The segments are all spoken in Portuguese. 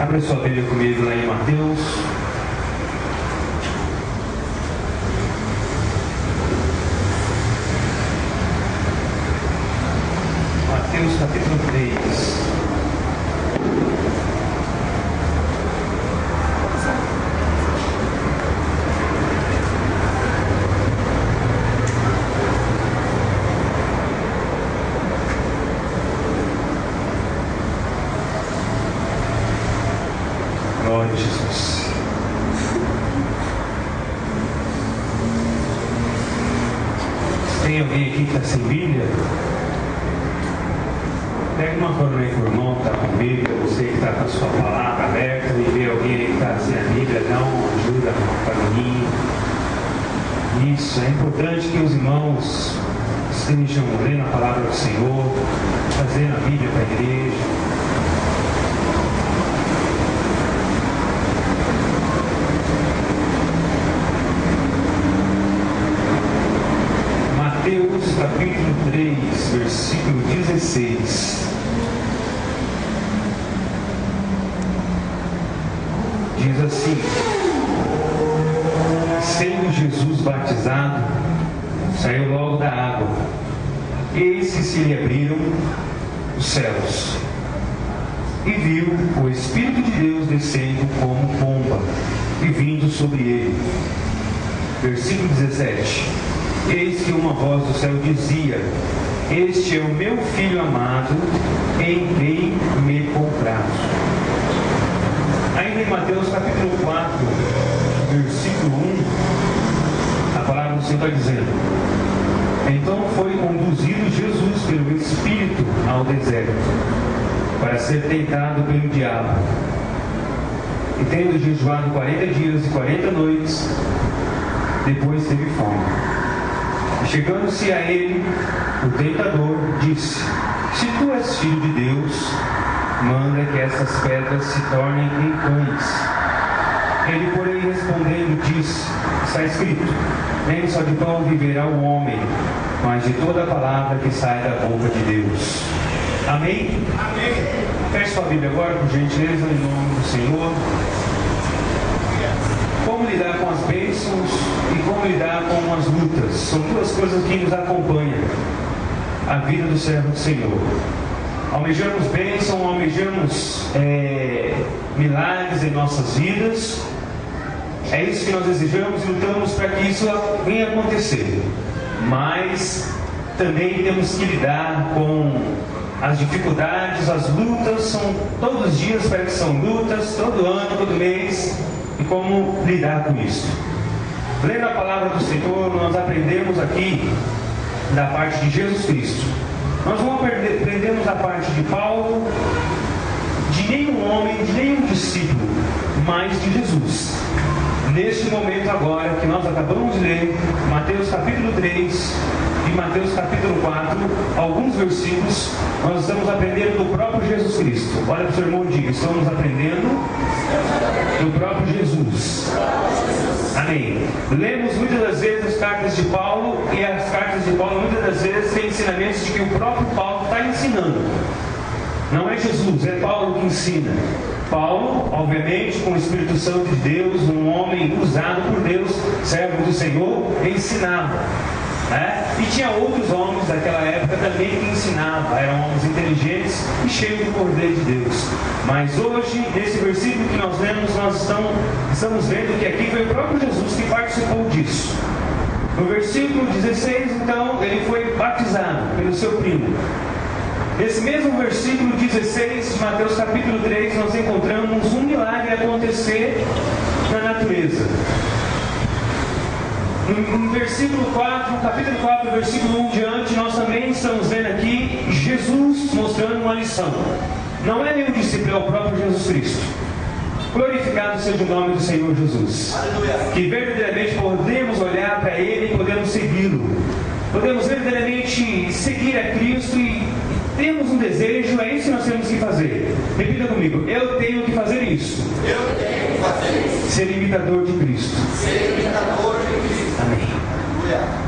Abra sua Bíblia comigo lá em Mateus. Mateus capítulo 3. Glória a Jesus. Tem alguém aqui que está sem Bíblia? Pega uma coroa aí com o irmão que está com Bíblia, você que está com a sua palavra aberta, e vê alguém aí que está sem a Bíblia, dá uma ajuda para mim. Isso, é importante que os irmãos estejam lendo a palavra do Senhor, trazendo a Bíblia para a igreja. Mateus capítulo 3, versículo 16. Diz assim: sendo Jesus batizado, saiu logo da água. Eis que se lhe abriram os céus, e viu o Espírito de Deus descendo como pomba e vindo sobre ele. Versículo 17. Eis que uma voz do céu dizia: este é o meu Filho amado, em quem me comprazo. Ainda em Mateus capítulo 4, versículo 1, a palavra do Senhor está dizendo: então foi conduzido Jesus pelo Espírito ao deserto, para ser tentado pelo diabo. E tendo jejuado 40 dias e 40 noites, depois teve fome. Chegando-se a ele, o tentador disse: se tu és filho de Deus, manda que essas pedras se tornem em pães. Ele, porém, respondendo, disse: está escrito, nem só de pão viverá o homem, mas de toda a palavra que sai da boca de Deus. Amém? Amém. Feche sua Bíblia agora, por gentileza, em nome do Senhor. Como lidar com as bênçãos e como lidar com as lutas. São duas coisas que nos acompanham a vida do servo do Senhor. Almejamos bênção, almejamos milagres em nossas vidas. É isso que nós desejamos e lutamos para que isso venha acontecer. Mas também temos que lidar com as dificuldades, as lutas. São todos os dias, parece que são lutas, todo ano, todo mês. E como lidar com isso? Lendo a palavra do Senhor, nós aprendemos aqui da parte de Jesus Cristo. Nós não aprendemos da parte de Paulo, de nenhum homem, de nenhum discípulo, mas de Jesus. Neste momento agora que nós acabamos de ler, Mateus capítulo 3 e Mateus capítulo 4, alguns versículos, nós estamos aprendendo do próprio Jesus Cristo. Olha para o seu irmão e diga: estamos aprendendo do próprio Jesus. Amém. Lemos muitas das vezes as cartas de Paulo, e as cartas de Paulo muitas das vezes têm ensinamentos de que o próprio Paulo está ensinando. Não é Jesus, é Paulo que ensina. Paulo, obviamente, com o Espírito Santo de Deus, um homem usado por Deus, servo do Senhor, ensinava. E tinha outros homens daquela época também que ensinavam, eram homens inteligentes e cheios do poder de Deus. Mas hoje, nesse versículo que nós lemos, nós estamos vendo que aqui foi o próprio Jesus que participou disso. No versículo 16, então, ele foi batizado pelo seu primo. Nesse mesmo versículo 16 de Mateus capítulo 3, nós encontramos um milagre acontecer na natureza. No versículo 4, capítulo 4, versículo 1 diante, nós também estamos vendo aqui Jesus mostrando uma lição. Não é nenhum discípulo, é o próprio Jesus Cristo. Glorificado seja o nome do Senhor Jesus. Aleluia. Que verdadeiramente podemos olhar para Ele e podemos segui-lo. Podemos verdadeiramente seguir a Cristo e temos um desejo, é isso que nós temos que fazer. Repita comigo: eu tenho que fazer isso. Eu tenho que fazer isso. Ser imitador de Cristo. Ser imitador de Cristo. Amém.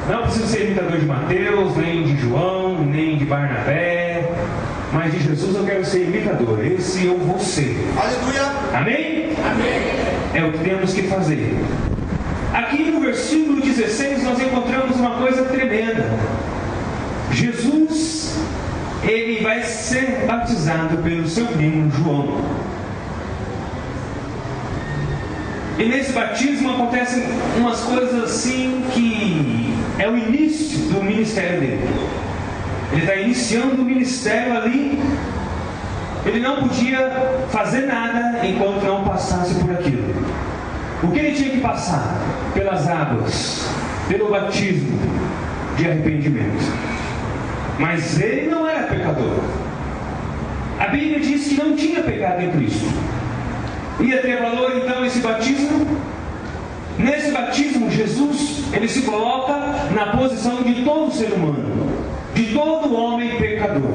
Não preciso ser imitador de Mateus, nem de João, nem de Barnabé, mas de Jesus eu quero ser imitador. Esse eu vou ser. Aleluia. Amém? É o que temos que fazer. Aqui no versículo 16 nós encontramos uma coisa tremenda. Jesus, ele vai ser batizado pelo seu primo João. E nesse batismo acontecem umas coisas assim que é o início do ministério dele. Ele está iniciando o ministério ali. Ele não podia fazer nada enquanto não passasse por aquilo. O que ele tinha que passar? Pelas águas, pelo batismo de arrependimento. Mas ele não era pecador. A Bíblia diz que não tinha pecado em Cristo. Ia ter valor então esse batismo? Nesse batismo, Jesus, ele se coloca na posição de todo ser humano, de todo homem pecador.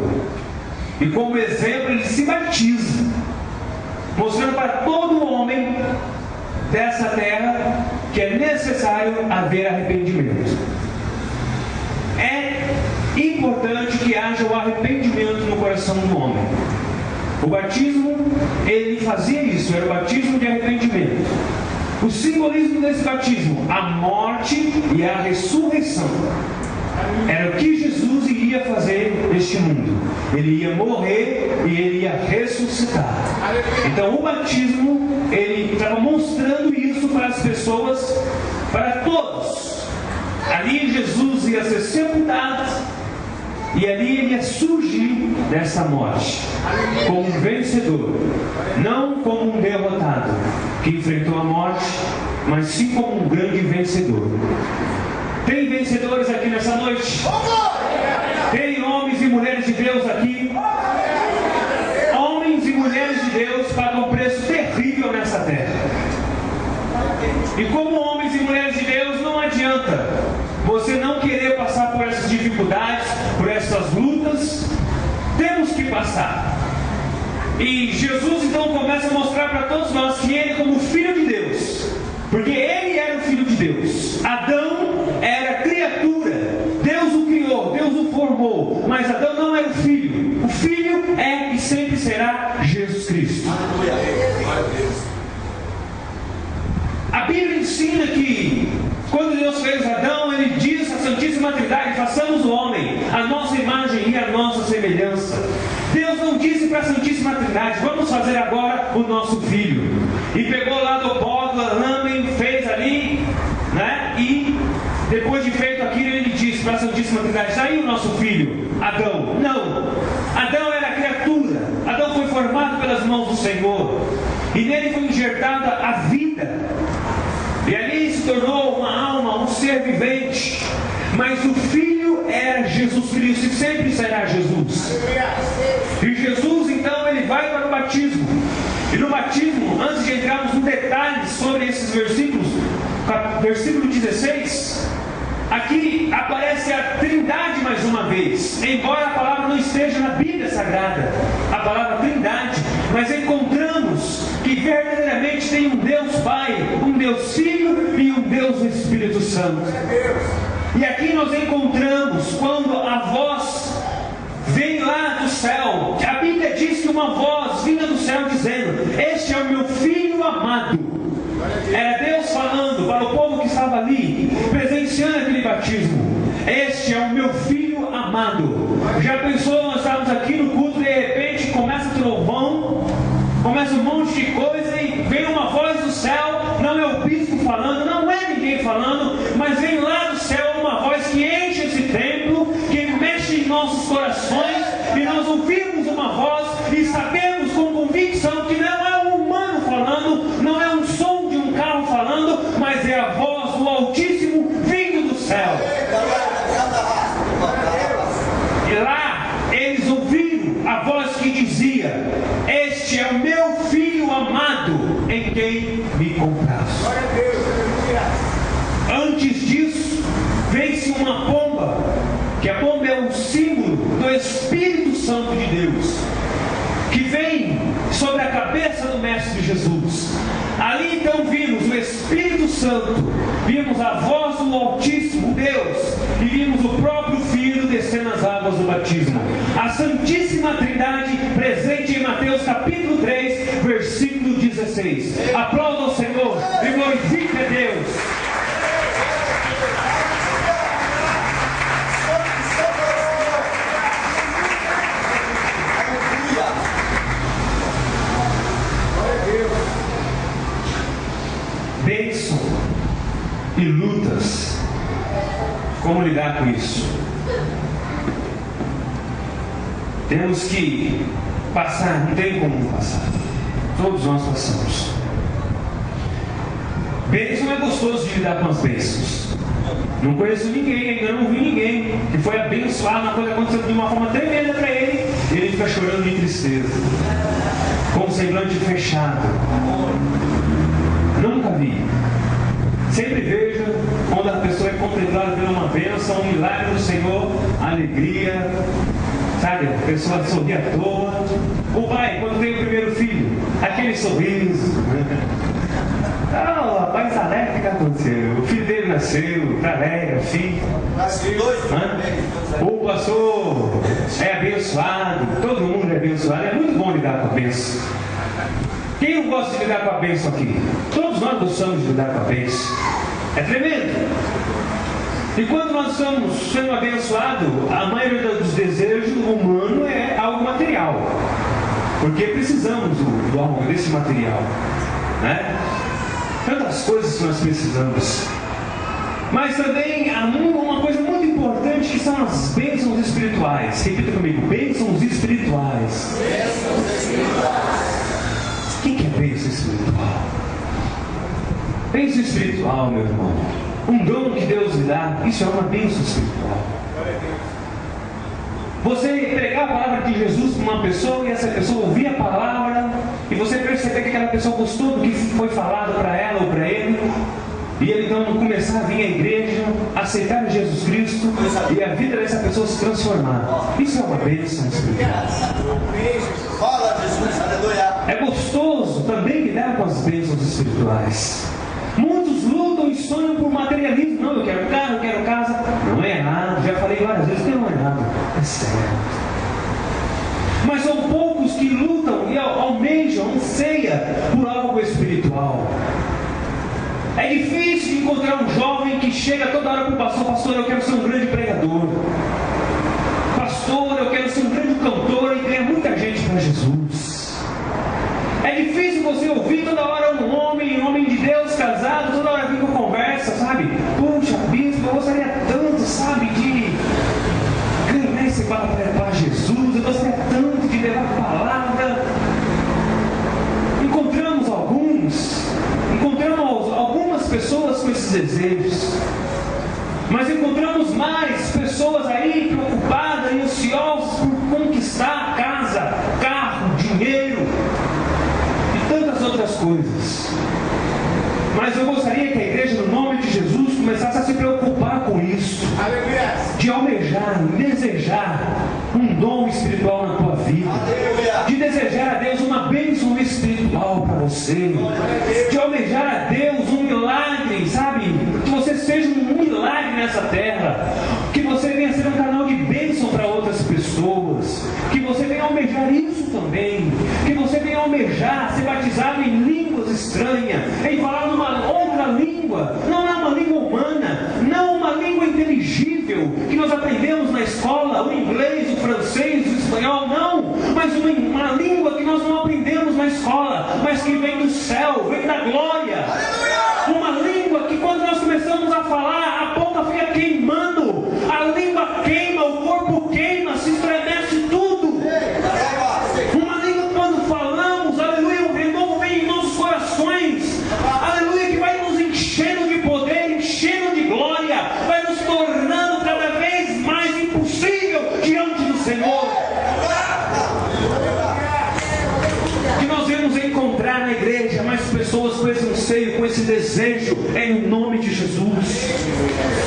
E como exemplo, ele se batiza, mostrando para todo homem dessa terra que é necessário haver arrependimento. É importante que haja o arrependimento no coração do homem. O batismo, ele fazia isso, era o batismo de arrependimento. O simbolismo desse batismo, a morte e a ressurreição. Era o que Jesus iria fazer neste mundo. Ele ia morrer e ele ia ressuscitar. Então o batismo, ele estava mostrando isso para as pessoas, para todos. Ali Jesus ia ser sepultado e ali ele ia surgir dessa morte como um vencedor, não como um derrotado que enfrentou a morte, mas sim como um grande vencedor. Tem vencedores aqui nessa noite? Tem homens e mulheres de Deus aqui? Homens e mulheres de Deus pagam um preço terrível nessa terra. E como homens e mulheres de Deus, não adianta você não querer passar por essas dificuldades, por essas lutas. Temos que passar. E Jesus então começa a mostrar para todos nós que ele, como filho de Deus, porque ele era o filho de Deus. Adão era criatura, Deus o criou, Deus o formou, mas Adão não era o filho. O filho é e sempre será Jesus Cristo. A Bíblia ensina que quando Deus fez Adão, ele diz à Santíssima Trindade: façamos o homem a nossa imagem e a nossa semelhança. Deus não disse para a Santíssima Trindade: vamos fazer agora o nosso filho. E pegou lá do pó, da lama e fez ali, né? E depois de feito aquilo, ele disse para a Santíssima Trindade: está aí o nosso filho, Adão. Não, Adão era criatura. Adão foi formado pelas mãos do Senhor, e nele foi injetada a vida. E ali se tornou uma alma, um ser vivente. Mas o Filho era Jesus Cristo e sempre será Jesus. E Jesus então ele vai para o batismo. E no batismo, antes de entrarmos no detalhe sobre esses versículos, versículo 16, aqui aparece a Trindade mais uma vez. Embora a palavra não esteja na Bíblia Sagrada, a palavra Trindade, mas encontramos que verdadeiramente tem um Deus Pai, um Deus Filho e um Deus Espírito Santo. E aqui nós encontramos quando a voz vem lá do céu. A Bíblia diz que uma voz vinha do céu dizendo: este é o meu Filho amado. Era Deus falando para o povo que estava ali, presenciando aquele batismo: este é o meu Filho amado. Já pensou, nós estávamos aqui no culto, de repente começa trovão, começa um monte de coisa e vem uma voz do céu. Não é o bispo falando, não é ninguém falando, mas vem lá do céu uma voz que enche esse templo, que mexe em nossos corações, e nós ouvimos uma voz e sabemos com convicção que não é um humano falando, não é um som de um carro falando, mas é a voz do Altíssimo vindo do céu. E lá eles ouviram a voz que dizia: este é o meu Filho amado, em quem me comprazo. Antes disso, vem-se uma pomba, que a pomba é um símbolo do Espírito Santo de Deus, que vem sobre a cabeça do Mestre Jesus. Ali então vimos o Espírito Santo, vimos a voz do Altíssimo Deus, e vimos o próprio Filho descendo as águas do batismo. A Santíssima Trindade presente em Mateus capítulo 3, versículo 16. vocês. Aplauda o Senhor e glorifique a Deus. Bênção e lutas. Como lidar com isso? Temos que passar, não tem como não passar. Todos nós passamos. Bênção é gostoso de lidar com as bênçãos. Não conheço ninguém, ainda não vi ninguém que foi abençoado, uma coisa aconteceu de uma forma tremenda para ele, e ele fica chorando de tristeza, com o semblante fechado. Nunca vi. Sempre vejo quando a pessoa é contemplada por uma bênção, um milagre do Senhor, alegria, sabe? A pessoa sorri à toa. O pai, quando tem o primeiro filho, aquele sorriso. Ah, o rapaz está alegre, o que aconteceu? O filho dele nasceu, está alegre, filho. O pastor é abençoado, todo mundo é abençoado. É muito bom lidar com a bênção. Quem não gosta de lidar com a bênção aqui? Todos nós gostamos de lidar com a bênção. É tremendo. E quando nós estamos sendo abençoados, a maioria dos desejos humanos é algo material. Porque precisamos desse material, né? Tantas coisas que nós precisamos. Mas também há uma coisa muito importante, que são as bênçãos espirituais. Repita comigo: bênçãos espirituais. Bênçãos espirituais. O que é bênção espiritual? Bênção espiritual, meu irmão, um dom que Deus lhe dá, isso é uma bênção espiritual. Você pregar a palavra de Jesus para uma pessoa e essa pessoa ouvir a palavra e você perceber que aquela pessoa gostou do que foi falado para ela ou para ele, e ele então começar a vir à igreja, aceitar Jesus Cristo e a vida dessa pessoa se transformar. Isso é uma bênção espiritual. Fala, Jesus, aleluia. É gostoso também lidar com as bênçãos espirituais. Muitos lutam e sonham por materialismo. Não, eu quero carro, eu quero casa. Não é errado, já falei várias vezes que não é errado. É certo. Mas são poucos que lutam e almejam, anseiam por algo espiritual. É difícil encontrar um jovem que chega toda hora para o pastor: pastor, eu quero ser um grande pregador. Pastor, eu quero ser um grande cantor e ganhar muita gente para Jesus. É difícil você ouvir toda hora um homem de Deus, casado, toda hora vir com conversa, sabe? Puxa, bispo, eu gostaria tanto, sabe, de ganhar esse para Jesus, eu gostaria tanto de levar a palavra. Encontramos algumas pessoas com esses desejos, mas encontramos mais pessoas aí preocupadas e ansiosas por conquistar casa, carro, dinheiro e tantas outras coisas. Mas eu gostaria que a igreja, no nome de Jesus, começasse a se preocupar com isso, de almejar, desejar um dom espiritual na tua vida, de desejar a Deus uma bênção espiritual para você, de almejar a Deus um milagre, sabe? Que você seja um milagre nessa terra, que você venha ser um canal de bênção para outras pessoas, que você venha almejar isso também, que você venha almejar ser batizado em línguas estranhas, em falar numa outra língua, não é uma língua humana, não uma língua inteligível que nós aprendemos na escola, o inglês, o francês, o espanhol, não, mas uma língua que nós não aprendemos na escola, mas que vem do céu, vem da glória. Uma língua que quando nós começamos a falar, a boca fica queimando, a língua queima, o corpo queima, se estremece tudo. Uma língua que quando falamos, aleluia, o renovo vem em nossos corações, aleluia, que vai nos enchendo de poder, enchendo de glória, vai nos tornando cada vez mais impossível diante do Senhor. Que nós vamos encontrar na igreja mais pessoas com esse anseio, com esse desejo, em nome de Jesus.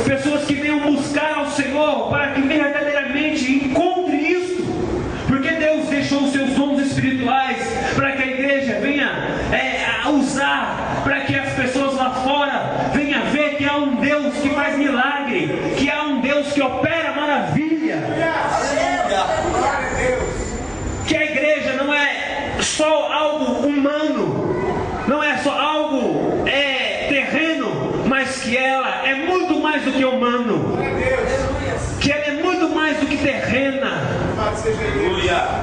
Pessoas que venham buscar ao Senhor para que verdadeiramente encontre isso, porque Deus deixou os seus dons espirituais para que a igreja venha usar, para que as pessoas lá fora venham ver que há um Deus que faz milagre, que há um Deus que opera maravilha, que a igreja não é só algo humano,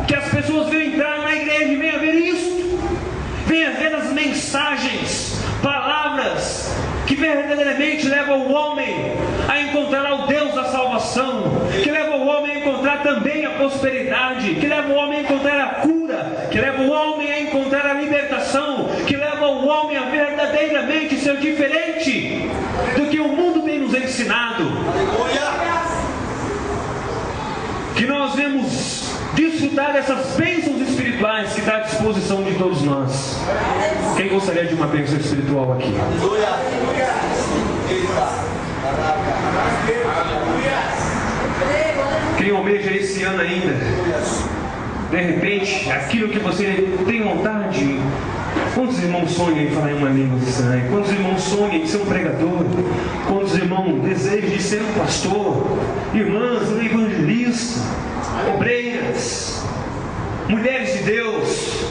Que as pessoas venham entrar na igreja e venham ver isso. Venham ver as mensagens, palavras que verdadeiramente levam o homem a encontrar o Deus da salvação, que levam o homem a encontrar também a prosperidade, que levam o homem a encontrar a cura, que levam o homem a encontrar a libertação, que levam o homem a verdadeiramente ser diferente do que o mundo tem nos ensinado. Que nós vemos desfrutar dessas bênçãos espirituais que está à disposição de todos nós. Quem gostaria de uma bênção espiritual aqui? Quem almeja esse ano ainda? De repente, aquilo que você tem vontade. Quantos irmãos sonham em falar em uma língua estranha? Quantos irmãos sonham em ser um pregador? Quantos irmãos desejam de ser um pastor? Irmãs, um evangelista, obreiras, mulheres de Deus.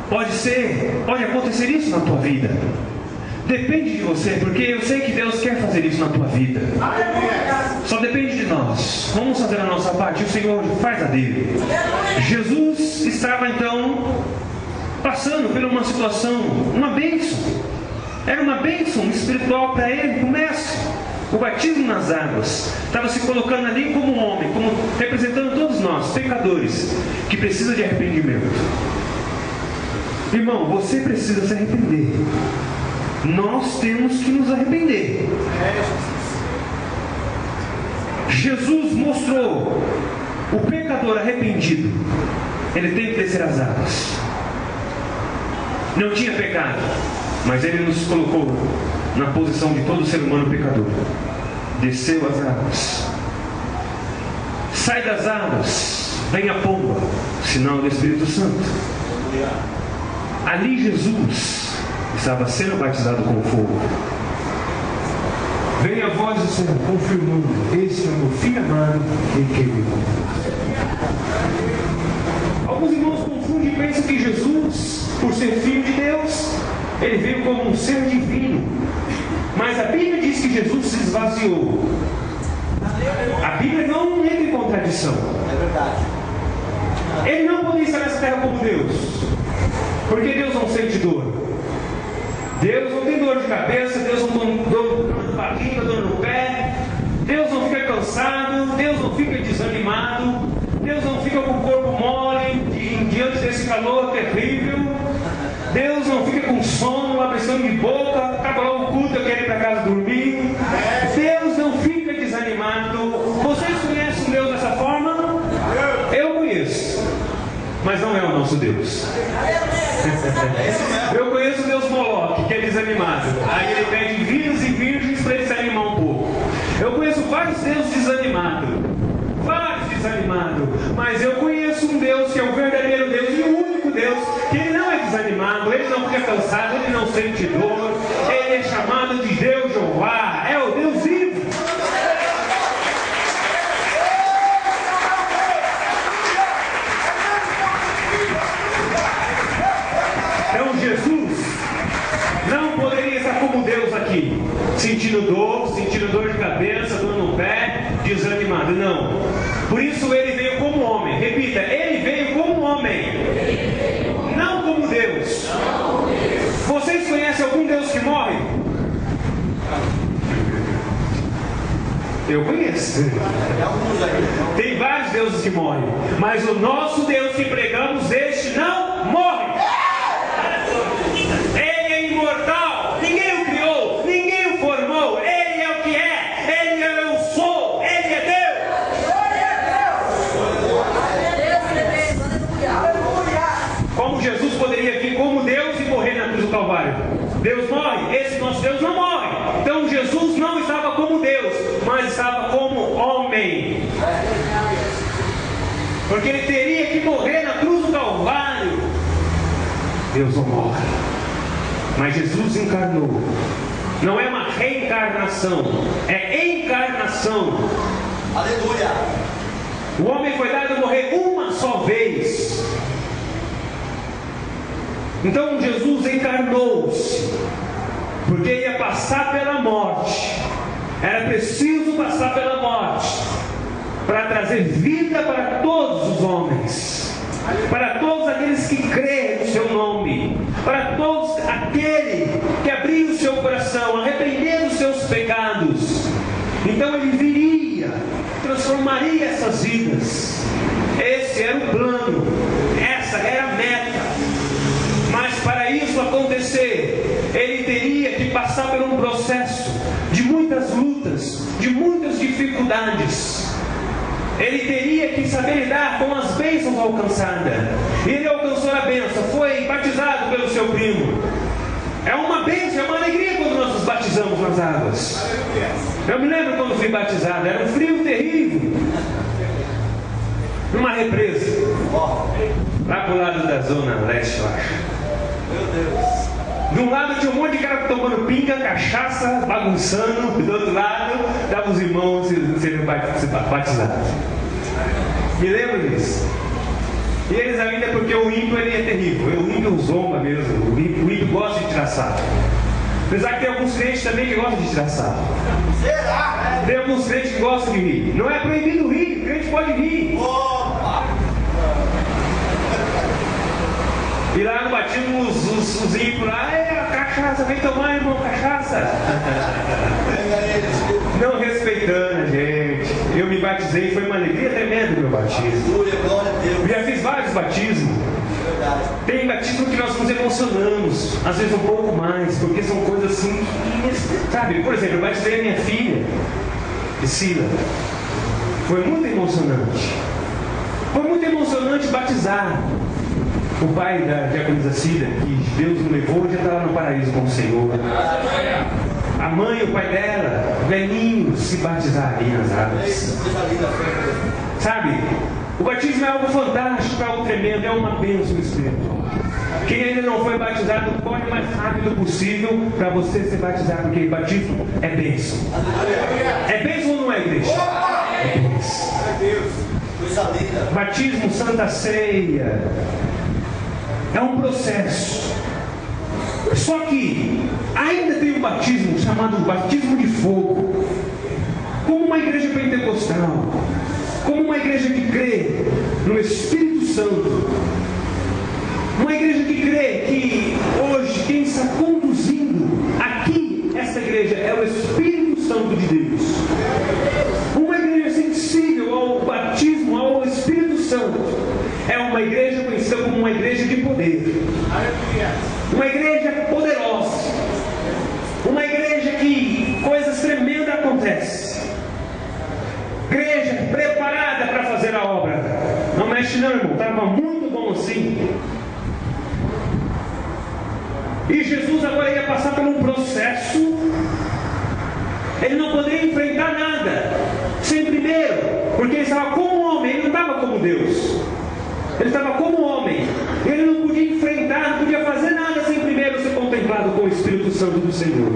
Pode acontecer isso na tua vida. Depende de você, porque eu sei que Deus quer fazer isso na tua vida. Só depende de nós. Vamos fazer a nossa parte e o Senhor faz a dele. Jesus estava então passando por uma situação, uma bênção. Era uma bênção espiritual para ele. Começa o batismo nas águas. Estava se colocando ali como um homem, como representando todos nós, pecadores, que precisam de arrependimento. Irmão, você precisa se arrepender. Nós temos que nos arrepender. Jesus mostrou o pecador arrependido. Ele tem que descer as águas. Não tinha pecado, mas ele nos colocou na posição de todo ser humano pecador. Desceu as águas. Sai das águas, vem a pomba, sinal do Espírito Santo. Ali Jesus estava sendo batizado com fogo. Vem a voz do Senhor confirmando: esse é o meu filho amado em quem me compro. Alguns irmãos confundem e pensam que Jesus, por ser filho de Deus, ele veio como um ser divino. Mas a Bíblia diz que Jesus se esvaziou. A Bíblia não entra em contradição. É verdade. Ele não podia estar nessa terra como Deus, porque Deus não sente dor. Deus não tem dor de cabeça, Deus não tem dor de barriga, dor no pé. Deus não fica cansado, Deus não fica desanimado, Deus não fica com o corpo mole diante desse calor terrível. Deus não fica com sono, abrição de boca, acabou o culto, eu quero ir para casa dormir. Deus não fica desanimado. Vocês conhecem Deus dessa forma? Eu conheço, mas não é o nosso Deus. Eu conheço o Deus Moloque, que é desanimado. Aí ele pede vinhos e virgens para ele se animar um pouco. Eu conheço vários deuses desanimados. Mas eu conheço um Deus que é o verdadeiro Deus e o único Deus, que ele não é desanimado, ele não fica cansado, ele não sente dor. Ele é chamado de Deus Jeová, é o Deus vivo. Então Jesus não poderia estar como Deus aqui, sentindo dor de cabeça, dor no pé, desanimado. Não. Por isso ele veio como homem. Repita, ele veio como homem, não como Deus. Vocês conhecem algum Deus que morre? Eu conheço. Tem vários deuses que morrem, mas o nosso Deus que pregamos, este não morre. Ele é imortal. Ninguém o criou, ninguém o formou. Ele é o que é. Ele é o sou. Ele é Deus. Como Jesus poderia vir como Deus e morrer na cruz do Calvário? Deus morre? Esse nosso Deus não morre. Então Jesus não estava como Deus, mas estava como homem. Porque ele teria que morrer na cruz do Calvário. Deus não morre, mas Jesus encarnou. Não é uma reencarnação, é encarnação. Aleluia. O homem foi dado a morrer uma só vez. Então Jesus encarnou-se, porque ia passar pela morte. Era preciso passar pela morte. para trazer vida para todos os homens, para todos aqueles que creem no seu nome, para todos aquele que abrir o seu coração, arrepender dos seus pecados. Então ele viria, transformaria essas vidas. Esse era o plano, essa era a meta. Mas para isso acontecer, ele teria que passar por um processo de muitas lutas, de muitas dificuldades. Ele teria que saber lidar com as bênçãos alcançadas. E ele alcançou a bênção, foi batizado pelo seu primo. É uma bênção, é uma alegria quando nós nos batizamos nas águas. Eu me lembro quando fui batizado, era um frio terrível. Numa represa, lá pro lado da zona leste, eu acho. Meu Deus. De um lado tinha um monte de cara tomando pinga, cachaça, bagunçando. Do outro lado, estavam os irmãos sendo batizados. Me lembro disso. E eles ainda, porque o ímpio ele é terrível. O ímpio zomba mesmo. O ímpio gosta de tirar sarro. Apesar que tem alguns crentes também que gostam de tirar sarro. Será? Tem alguns crentes que gostam de rir. Não é proibido rir, o crente pode rir. Opa! E lá no batismo os ímpios lá, cachaça, vem tomar, irmão, cachaça. Não respeitando a gente. Eu me batizei, foi uma alegria tremenda o meu batismo. Glória a Deus. Já fiz vários batismos. Verdade. Tem batismo que nós nos emocionamos, às vezes um pouco mais, porque são coisas assim que, sabe, por exemplo, eu batizei a minha filha, Priscila. Foi muito emocionante. Foi muito emocionante batizar o pai da diaconisa Cida, que Deus o levou e já está lá no paraíso com o Senhor. A mãe e o pai dela, velhinhos, se batizariam nas águas. Sabe? O batismo é algo fantástico, é algo tremendo, é uma bênção espiritual. Quem ainda não foi batizado, corre o mais rápido possível para você se batizar, porque batismo é bênção. É bênção ou não é, igreja? É bênção. Batismo, Santa Ceia, é um processo. Só que ainda tem um batismo chamado batismo de fogo. Como uma igreja pentecostal, como uma igreja que crê no Espírito Santo, uma igreja que crê que hoje quem está conduzindo aqui essa igreja é o Espírito Santo de Deus. Uma igreja sensível ao batismo, ao Espírito Santo, é uma igreja conhecida como uma igreja de poder. Uma igreja poderosa. Uma igreja que coisas tremendas acontecem. Igreja preparada para fazer a obra. Não mexe não, irmão. Estava muito bom assim. E Jesus agora ia passar por um processo. Ele não poderia enfrentar nada sem primeiro, porque ele estava como homem, ele não estava como Deus. Ele estava como homem. Ele não podia enfrentar, não podia fazer nada sem primeiro ser contemplado com o Espírito Santo do Senhor.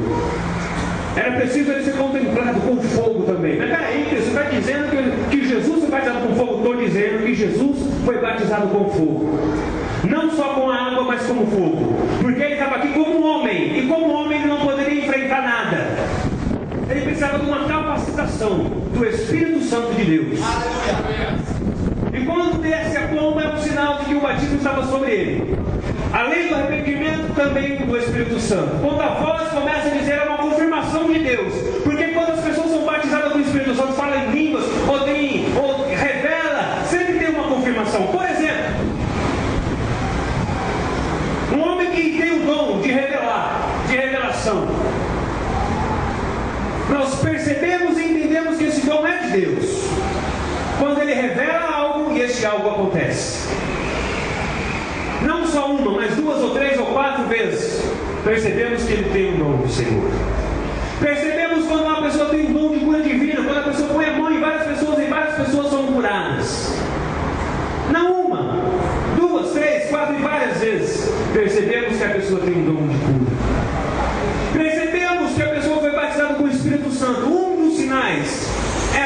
Era preciso ele ser contemplado com fogo também. Mas peraí, você está dizendo que Jesus foi batizado com fogo? Estou dizendo que Jesus foi batizado com fogo. Não só com a água, mas com fogo. Porque ele estava aqui como homem. E como homem ele não poderia enfrentar nada. Ele precisava de uma capacitação do Espírito Santo de Deus. E quando desce a pomba é um sinal de que o batismo estava sobre ele. Além do arrependimento, também do Espírito Santo. Quando a voz começa a dizer, é uma confirmação de Deus. Porque quando as pessoas são batizadas com o Espírito Santo, falam em línguas, ou revela, sempre tem uma confirmação. Por exemplo, um homem que tem o dom de revelar, de revelação. Nós percebemos e entendemos que esse dom é de Deus. Quando ele revela algo e esse algo acontece. Não só uma, mas 2 ou 3 ou 4 vezes. Percebemos que ele tem o dom do Senhor. Percebemos quando uma pessoa tem um dom de cura divina, quando a pessoa põe a mão em várias pessoas e várias pessoas são curadas. Não uma, 2, 3, 4 e várias vezes. Percebemos que a pessoa tem um dom de cura. Percebemos que a pessoa foi batizada com o Espírito Santo. Um dos sinais,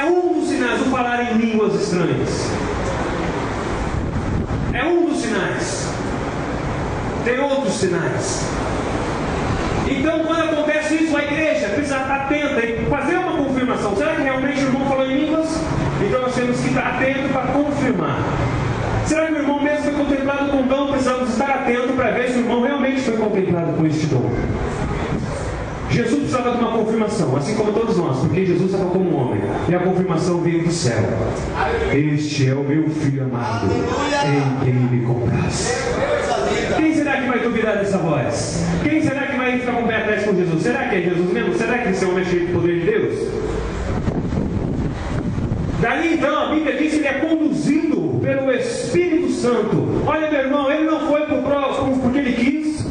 o falar em línguas estranhas. É um dos sinais. Tem outros sinais. Então, quando acontece isso, a igreja precisa estar atenta e fazer uma confirmação. Será que realmente o irmão falou em línguas? Então nós temos estar atento para confirmar. Será que o irmão mesmo foi contemplado com dom? Precisamos estar atento para ver se o irmão realmente foi contemplado com este dom. Jesus precisava de uma confirmação, assim como todos nós, porque Jesus estava como homem, e a confirmação veio do céu. Este é o meu filho amado, em quem me comprasse. Quem será que vai duvidar dessa voz? Quem será que vai ficar com o pé atrás com Jesus? Será que é Jesus mesmo? Será que esse homem é cheio do poder de Deus? Daí então a Bíblia diz que ele é conduzido pelo Espírito Santo. Olha, meu irmão, ele não foi porque ele quis.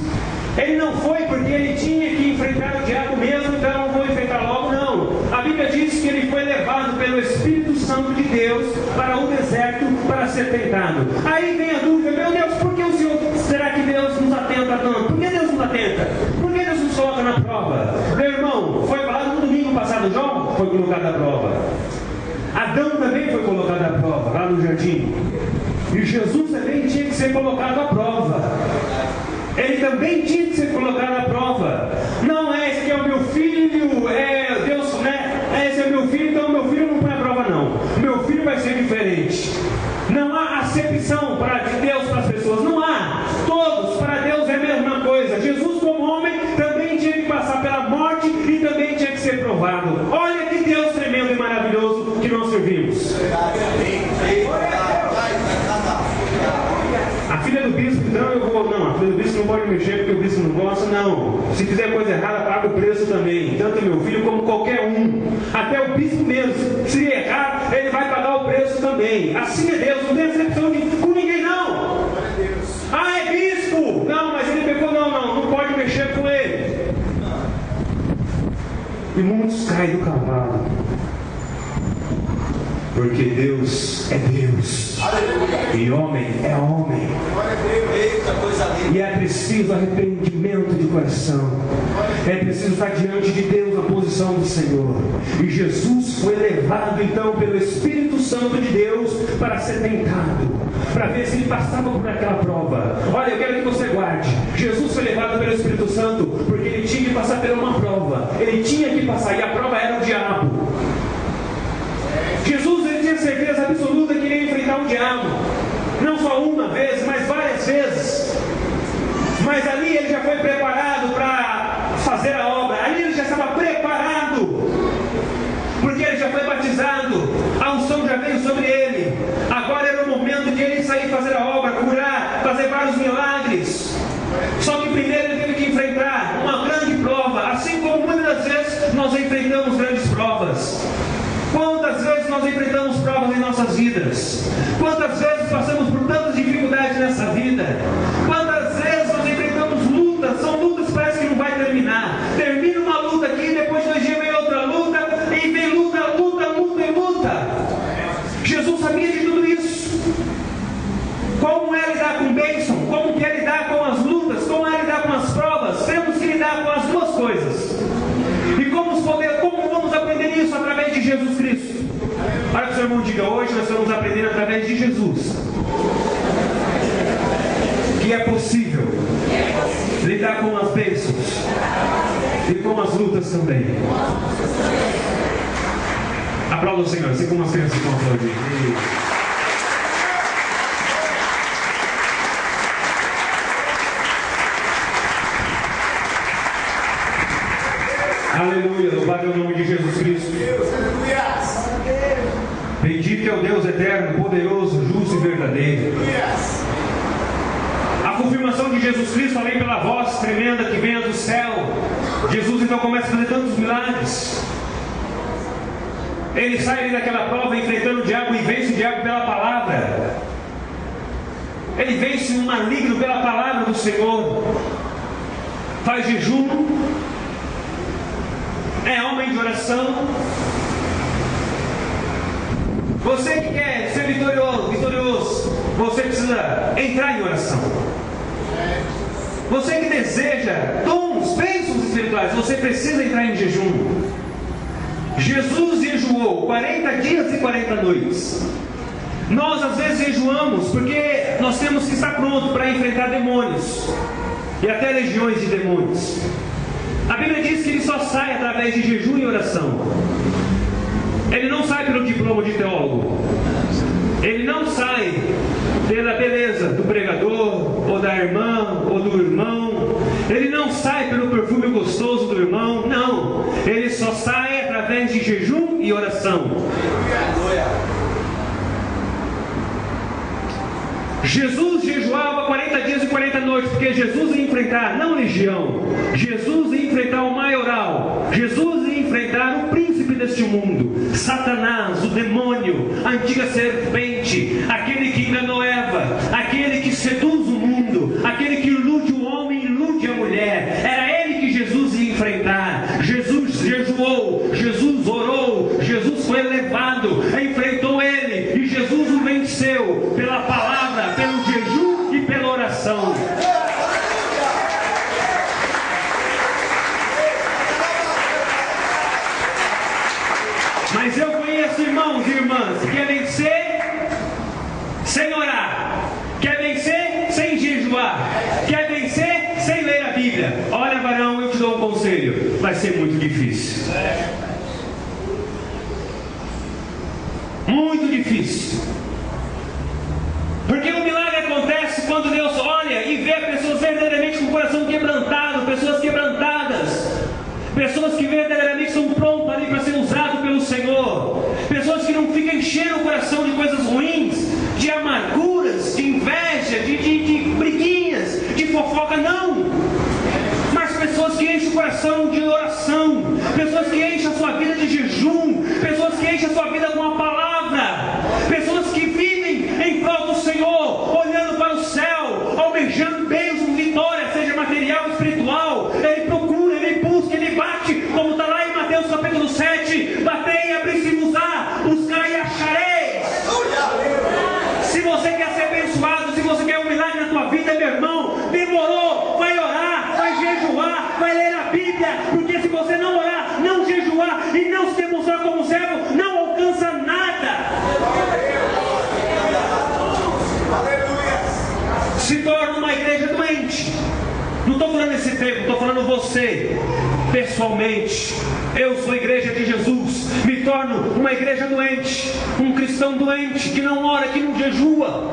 Ele não foi porque ele tinha que enfrentar o diabo mesmo, então não vou enfrentar logo, não. A Bíblia diz que ele foi levado pelo Espírito Santo de Deus para o deserto para ser tentado. Aí vem a dúvida, meu Deus, por que o Senhor, será que Deus nos atenta tanto? Por que Deus nos atenta? Por que Deus nos coloca na prova? Meu irmão, foi falado no domingo passado, João foi colocado à prova. Adão também foi colocado à prova, lá no jardim. E Jesus também tinha que ser colocado à prova. Ele também tinha que ser colocado à prova. Não é esse que é o meu filho, é Deus, né? Esse é o meu filho, então meu filho não põe à prova, não. Meu filho vai ser diferente. Não há acepção de Deus para as pessoas. Não há. Todos, para Deus é a mesma coisa. Jesus, como homem, também tinha que passar pela morte e também tinha que ser provado. Olha que Deus tremendo e maravilhoso que nós servimos. A filha do bispo, então a filha do bispo não pode mexer porque o bispo não gosta, não. Se fizer coisa errada, paga o preço também. Tanto meu filho como qualquer um. Até o bispo mesmo. Se errar, ele vai pagar o preço também. Assim é Deus, não tem exceção com ninguém, não. Ah, é bispo! Não, mas ele pegou, não pode mexer com ele. E muitos caem do cavalo. Porque Deus é Deus. E homem é homem. E é preciso arrependimento de coração. É preciso estar diante de Deus na posição do Senhor. E Jesus foi levado então pelo Espírito Santo de Deus para ser tentado, para ver se ele passava por aquela prova. Olha, eu quero que você guarde. Jesus foi levado pelo Espírito Santo porque ele tinha que passar por uma prova. Ele tinha que passar, e a prova era o diabo. Jesus, ele tinha certeza absoluta que iria enfrentar o diabo. Não só uma vez, mas várias vezes. Mas ali ele já foi preparado para fazer a obra. Ali ele já estava preparado. Porque ele já foi batizado. A unção já veio sobre ele. Agora era o momento de ele sair fazer a obra, curar, fazer vários milagres. Só que primeiro ele teve que enfrentar uma grande prova. Assim como muitas vezes nós enfrentamos grandes provas. Quantas vezes nós enfrentamos provas em nossas vidas? Quantas vezes passamos por tantas dificuldades nessa vida? Quantas vezes nós enfrentamos lutas? São lutas que parece que não vai terminar. Termina uma luta aqui, depois de 2 dias vem outra luta, e vem luta. Jesus sabia de tudo isso. Como é lidar com bênção? Como é lidar com as lutas? Como é lidar com as provas? Temos que lidar com as duas coisas. E como vamos aprender isso? Através de Jesus Cristo. Olha que o seu irmão diga, hoje nós vamos aprender através de Jesus. Que é possível lidar com as bênçãos e com as lutas também. Aplauda o Senhor, assim como as crianças estão aplaudindo. Aleluia, louvado é o nome de Jesus Cristo. Bendito é o Deus eterno, poderoso, justo e verdadeiro. A confirmação de Jesus Cristo, além pela voz tremenda que vem do céu, Jesus então começa a fazer tantos milagres. Ele sai ali daquela prova enfrentando o diabo e vence o diabo pela palavra. Ele vence o maligno pela palavra do Senhor. Faz jejum. É homem de oração. Você que quer ser vitorioso, você precisa entrar em oração. Você que deseja dons, bênçãos espirituais, você precisa entrar em jejum. Jesus jejuou 40 dias e 40 noites. Nós às vezes jejuamos porque nós temos que estar pronto para enfrentar demônios e até legiões de demônios. A Bíblia diz que ele só sai através de jejum e oração. Ele não sai pelo diploma de teólogo. Ele não sai pela beleza do pregador, ou da irmã, ou do irmão. Ele não sai pelo perfume gostoso do irmão. Não. Ele só sai através de jejum e oração. Jesus jejuava 40 dias e 40 noites, porque Jesus ia enfrentar, não legião, Jesus ia enfrentar o maioral, Jesus ia enfrentar o príncipe deste mundo, Satanás, o demônio, a antiga serpente, aquele que enganou Eva, aquele que seduz o mundo, aquele que ilude o homem, ilude a mulher. Era ele que Jesus ia enfrentar. Jesus jejuou, Jesus orou, Jesus foi elevado, enfrentou ele, e Jesus o venceu pela palavra, pelo jejum e pela oração. Mas eu conheço irmãos e irmãs que quer vencer sem orar, quer vencer sem jejuar, quer vencer sem ler a Bíblia. Olha, varão, eu te dou um conselho: vai ser muito difícil. Muito difícil. Porque o milagre acontece quando Deus olha e vê pessoas verdadeiramente com o coração quebrantado, pessoas quebrantadas, pessoas que verdadeiramente estão prontas ali para ser usadas pelo Senhor, pessoas que não ficam enchendo o coração de coisas ruins, de amarguras, de inveja, de briguinhas, de fofoca, não. Mas pessoas que enchem o coração de oração, pessoas que enchem a sua vida de jejum, pessoas que enchem a sua vida com a palavra, pessoas que vivem em prol do Senhor, olhando para o céu, almejando bênçãos, vitória, seja material ou espiritual. Ele procura, ele busca, ele bate, como está lá em Mateus capítulo 7, batei e abri-se-vos-á, buscai e achareis. Se você quer ser abençoado, se você quer um milagre na tua vida, meu irmão, demorou, vai orar, vai jejuar, vai ler a Bíblia, porque se você não orar, não jejuar e não se demonstrar como servo, não alcança nada. Se torna uma igreja doente. Não estou falando esse tempo, estou falando você pessoalmente. Eu sou a igreja de Jesus, me torno uma igreja doente, um cristão doente, que não ora, que não jejua,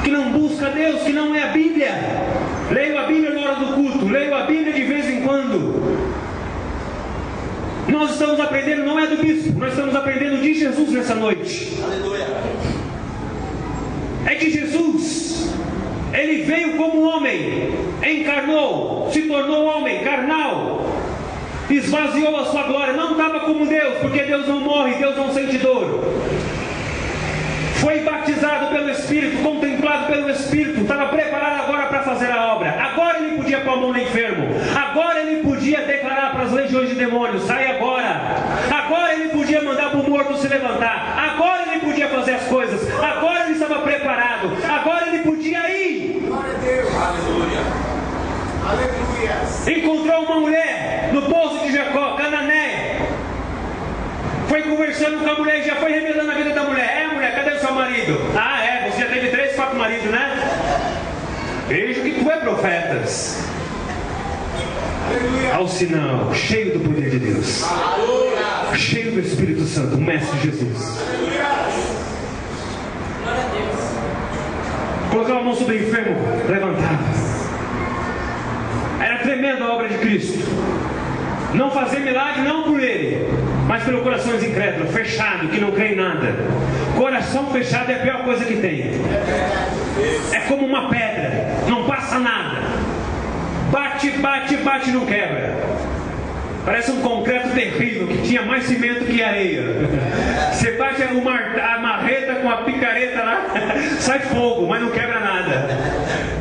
que não busca Deus, que não é a Bíblia. Leio a Bíblia na hora do culto, leio a Bíblia de vez em quando. Nós estamos aprendendo, não é do bispo, nós estamos aprendendo de Jesus nessa noite. Aleluia. É de Jesus. Ele veio como homem, encarnou, se tornou homem, carnal, esvaziou a sua glória, não estava como Deus, porque Deus não morre, Deus não sente dor. Foi batizado pelo Espírito, contemplado pelo Espírito, estava preparado agora para fazer a obra. Agora ele podia pôr a mão no enfermo, agora ele podia declarar para as legiões de demônios: sai agora. Agora ele podia mandar para o morto se levantar, agora ele podia fazer as coisas, agora ele estava preparado, agora ele podia ir. Glória a Deus. Aleluia. Aleluia. Encontrou uma mulher no poço de Jacó, Canané. Foi conversando com a mulher e já foi revelando a vida da mulher. É, mulher, cadê o seu marido? Ah, é, você já teve 3, 4 maridos, né? Vejo que tu é profetas. Aleluia. Ao sinal, cheio do poder de Deus, Aleluia. cheio do Espírito Santo, o Mestre Jesus. Colocava a mão sobre o enfermo, levantava. Era tremenda a obra de Cristo. Não fazer milagre não por ele, mas pelo coração incrédulo, fechado, que não crê em nada. Coração fechado é a pior coisa que tem. É como uma pedra, não passa nada. Bate, bate, bate e não quebra. Parece um concreto terrível que tinha mais cimento que areia. Você bate a marreta com a picareta lá, sai fogo, mas não quebra nada.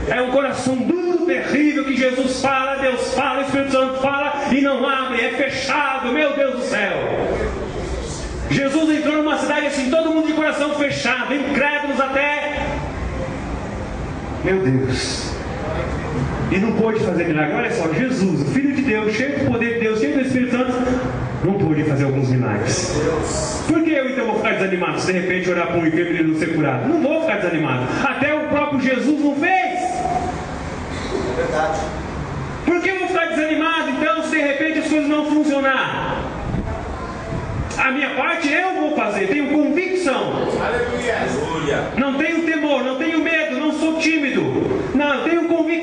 É um coração duro, terrível, que Jesus fala, Deus fala, o Espírito Santo fala e não abre, é fechado, meu Deus do céu. Jesus entrou numa cidade assim, todo mundo de coração fechado, incrédulos até. Meu Deus. E não pôde fazer milagre. Olha só, Jesus, o Filho de Deus, cheio do poder de Deus, cheio do Espírito Santo, não pôde fazer alguns milagres. Por que eu então vou ficar desanimado se de repente orar para um enfermo e ele não ser curado? Não vou ficar desanimado. Até o próprio Jesus não fez. Verdade. Por que eu vou ficar desanimado então se de repente as coisas não funcionar? A minha parte eu vou fazer, tenho convicção. Aleluia.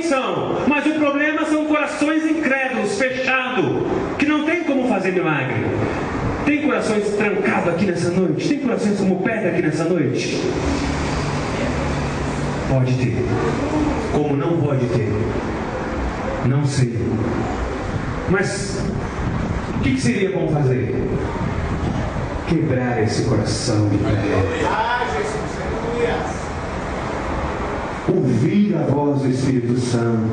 são, mas o problema são corações incrédulos, fechados, que não tem como fazer milagre. Tem corações trancados aqui nessa noite? Tem corações como pedra aqui nessa noite? Pode ter. Como não pode ter? Não sei. Mas o que seria bom fazer? Quebrar esse coração de pedra. Ouvir a voz do Espírito Santo.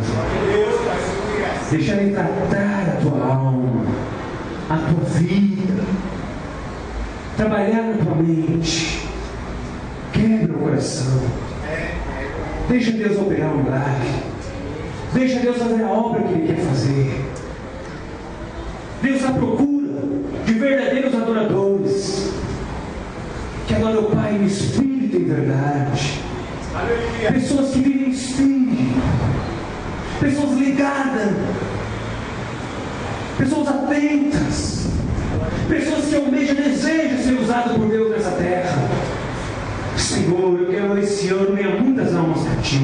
Deixar Ele tratar a tua alma, a tua vida, trabalhar na tua mente. Quebra o coração. Deixa Deus operar um milagre. Deixa Deus fazer a obra que Ele quer fazer. Deus está à procura de verdadeiros adoradores, que adoram o Pai em espírito e em verdade. Pessoas que vivem em espírito, pessoas ligadas, pessoas atentas, pessoas que almejam, desejam ser usadas por Deus nessa terra. Senhor, eu quero esse ano ganhar muitas almas para Ti.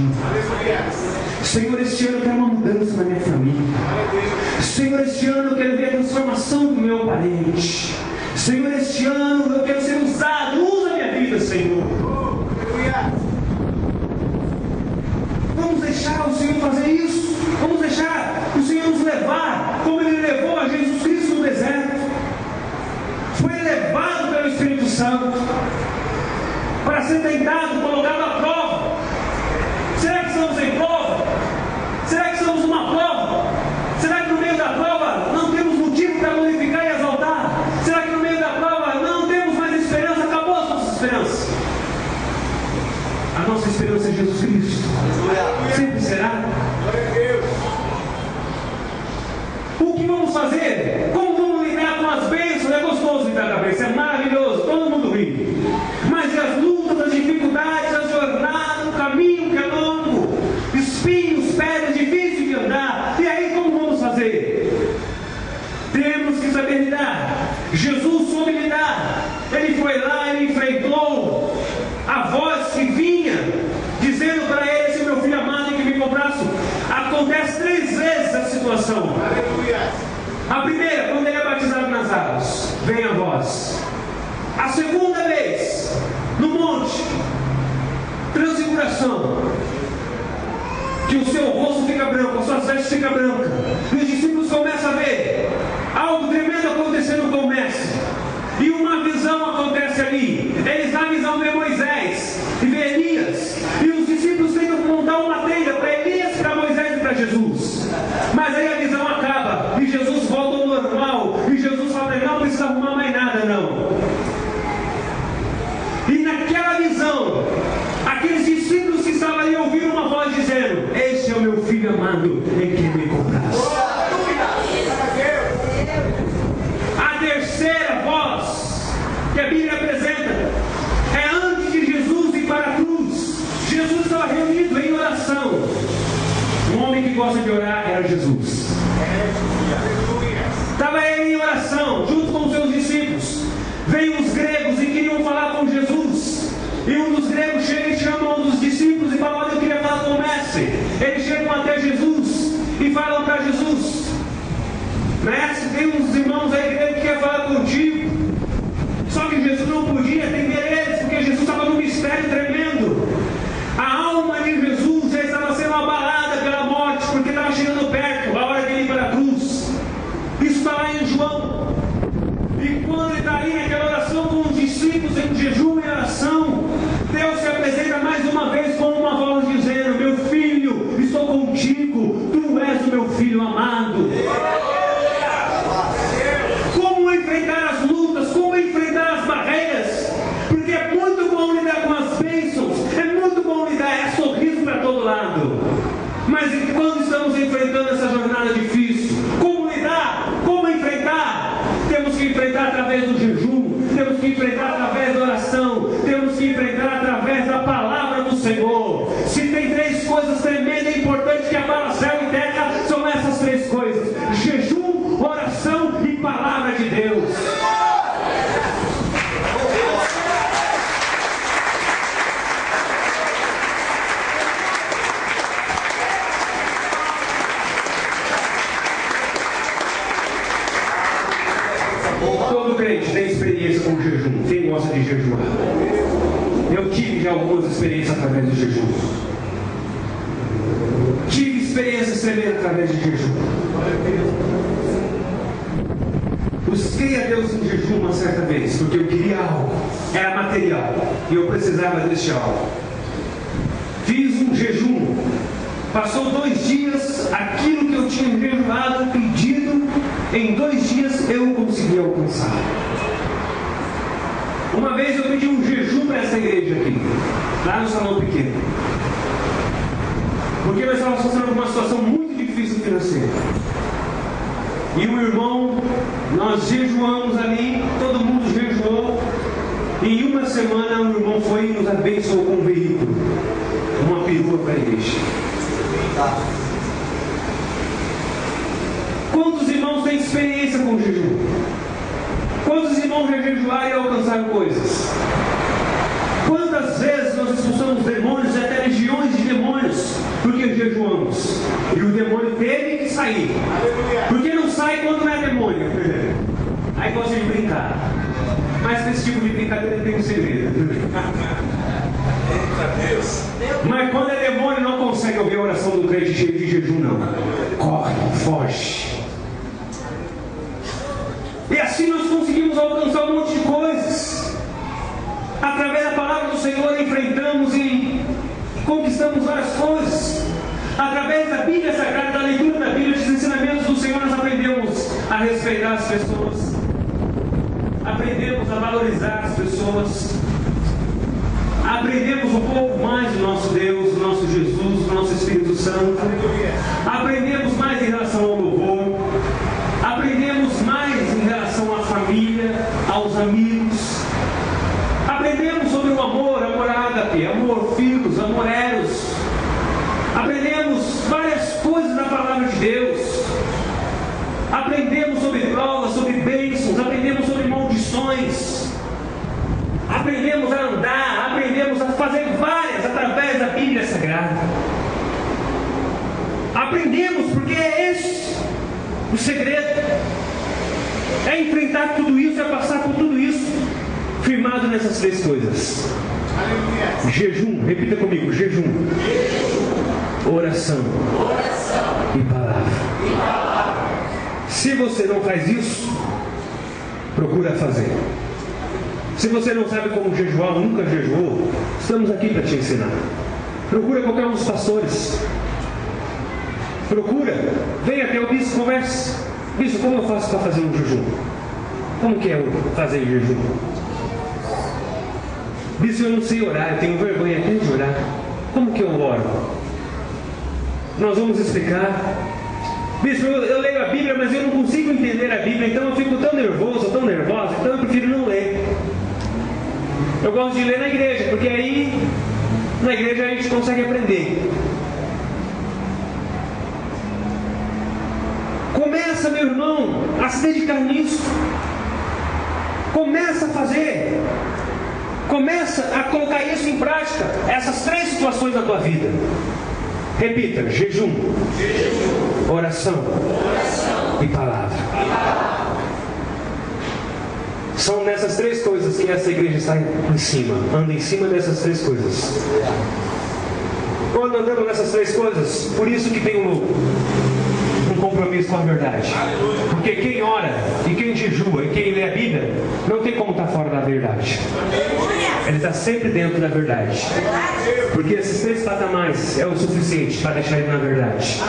Senhor, este ano eu quero uma mudança na minha família. Senhor, este ano eu quero ver a transformação do meu parente. Senhor, este ano eu quero ser usado. Usa a minha vida, Senhor. Vamos deixar o Senhor fazer isso. Vamos deixar o Senhor nos levar, como Ele levou a Jesus Cristo no deserto. Foi levado pelo Espírito Santo para ser tentado, colocado à prova. Será que estamos em prova? Será que estamos numa prova? Será que no meio da prova não temos motivo para glorificar e exaltar? Será que no meio da prova não temos mais esperança? Acabou a nossa esperança. A nossa esperança é Jesus Cristo. Sempre será. O que vamos fazer? Como vamos lidar com as bênçãos? É gostoso lidar com a bênção, é maravilhoso, todo mundo ri. Mas e as lutas, as dificuldades, a jornada, o caminho que é longo, espinhos, pedras, difícil de andar. E aí como vamos fazer? Temos que saber lidar. Jesus soube lidar. Ele foi lá, ele enfrentou a voz que vinha dizendo para ele: esse meu filho amado em que me comprasse. Acontece 3 vezes a situação. A primeira, quando ele é batizado nas águas, vem a voz. A segunda vez, no monte, transfiguração, que o seu rosto fica branco, as suas vestes ficam brancas, e os discípulos começam a ver algo tremendo acontecendo com o mestre. E uma visão acontece ali. Eles na visão vê Moisés e vê Elias, e os discípulos tentam montar uma tenda para Elias, para Moisés e para Jesus. Mas aí a visão acaba e Jesus volta ao normal. E Jesus fala: não precisa arrumar mais nada, não. E naquela visão, aqueles discípulos que estavam ali ouviram uma voz dizendo: este é o meu filho amado em quem me compraste. A terceira voz que a Bíblia apresenta é antes de Jesus ir para a cruz. Jesus estava reunido em oração. Um homem que gosta de orar era Jesus. Estava ele em oração junto com os seus discípulos. Veio os gregos e queriam falar com Jesus. E um dos gregos chega e chama um dos discípulos e fala: olha, eu queria falar com o mestre. Eles chegam até Jesus e falam para Jesus: mestre, tem uns irmãos aí que querem falar contigo. Só que Jesus não podia atender eles, porque Jesus estava num mistério tremendo. A alma de Jesus já estava sendo abalada pela morte, porque estava chegando perto a hora de ir para a cruz. Isso está lá em João. E quando ele está ali naquela oração com os discípulos, em jejum e oração, Deus se apresenta mais uma vez com uma voz dizendo: meu filho, estou contigo, tu és o meu filho amado. Como enfrentar as lutas, como enfrentar as barreiras? Porque é muito bom lidar com as bênçãos, é muito bom lidar, é sorriso para todo lado. Mas quando estamos enfrentando essa jornada difícil, como lidar? Como enfrentar? Temos que enfrentar através do jejum, temos que enfrentar através da oração, temos que enfrentar através da palavra do Senhor. Se tem 3 coisas tremendas e importantes que abalam céu e terra, são essas 3 coisas: jejum, oração e palavra de Deus. algumas experiências através do jejum. Tive experiências tremendas através de jejum. Busquei a Deus em jejum uma certa vez, porque eu queria algo, era material, e eu precisava deste algo. Fiz um jejum, passou 2 dias, aquilo que eu tinha jejuado, pedido, em 2 dias eu consegui alcançar. Uma vez eu pedi um jejum para essa igreja aqui, lá no salão pequeno, porque nós estávamos passando por uma situação muito difícil financeira. E o irmão, nós jejuamos ali, todo mundo jejuou, e em uma semana o irmão foi e nos abençoou com um veículo, uma perua para a igreja. Quantos irmãos têm experiência com jejum? Quantos irmãos já jejuaram e alcançaram coisas? Quantas vezes nós expulsamos demônios e até legiões de demônios porque jejuamos? E o demônio teve que sair. Porque não sai quando não é demônio. Aí gosta de brincar. Mas com esse tipo de brincadeira tem um segredo. Mas quando é demônio não consegue ouvir a oração do crente cheio de jejum, não. Corre, foge. E assim nós conseguimos alcançar um monte de coisas. Através da palavra do Senhor enfrentamos e conquistamos várias coisas. Através da Bíblia Sagrada, da leitura da Bíblia, dos ensinamentos do Senhor, nós aprendemos a respeitar as pessoas. Aprendemos a valorizar as pessoas. Aprendemos um pouco mais do nosso Deus, do nosso Jesus, do nosso Espírito Santo. Aprendemos mais em relação ao louvor. Aprendemos mais em relação à família, aos amigos. Aprendemos sobre o amor, amor ágape, amor filhos, amor eros. Aprendemos várias coisas da palavra de Deus. Aprendemos sobre drogas, sobre bênçãos, aprendemos sobre maldições. Aprendemos a andar, aprendemos a fazer várias através da Bíblia Sagrada. Aprendemos porque é esse o segredo. É enfrentar tudo isso, é passar por tudo isso, firmado nessas 3 coisas. Jejum, repita comigo, jejum. Oração. E palavra. Se você não faz isso, procura fazer. Se você não sabe como jejuar, ou nunca jejuou, estamos aqui para te ensinar. Procura qualquer um dos pastores. Procura, vem até o bispo, converse. Bispo, como eu faço para fazer um jejum? Como que é fazer jejum? Bispo, eu não sei orar, eu tenho vergonha até de orar. Como que eu oro? Nós vamos explicar. Bispo, eu leio a Bíblia, mas eu não consigo entender a Bíblia, então eu fico tão nervoso, tão nervosa, então eu prefiro não ler. Eu gosto de ler na igreja, porque aí na igreja a gente consegue aprender. Começa, meu irmão, a se dedicar nisso. Começa a fazer. Começa a colocar isso em prática. Essas 3 situações da tua vida. Repita: jejum, oração e palavra. São nessas 3 coisas que essa igreja está em cima. Anda em cima dessas 3 coisas. Quando andamos nessas 3 coisas, por isso que tem um compromisso com a verdade. Porque quem ora e quem jejua e quem lê a Bíblia não tem como estar fora da verdade. Ele está sempre dentro da verdade. Porque esses 3 patamares é o suficiente para deixar ele na verdade.